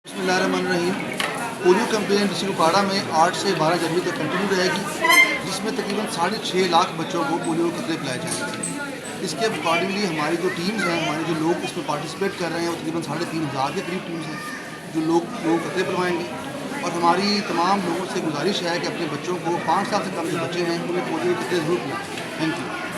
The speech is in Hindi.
बिस्मिल्लाहिर्रहमानिर्रहीम। पोलियो कैंपेन डिस्ट्रिक्ट कुपवाड़ा में 8 से 12 जनवरी तक कंटिन्यू रहेगी, जिसमें तकरीबन 6.5 लाख बच्चों को पोलियो के कतरे पिलाए जाएंगे। इसके अकॉर्डिंगली हमारी जो टीम्स हैं, हमारे जो लोग इसमें पार्टिसिपेट कर रहे हैं, वो तकरीबन 3,500 के करीब टीम्स हैं जो लोग कतरे पिलवाएंगे। और हमारी तमाम लोगों से गुजारिश है कि अपने बच्चों को 5 साल से कम जो बच्चे हैं उन्हें पोलियो के कतरे ज़रूर पिलाएं। Thank you.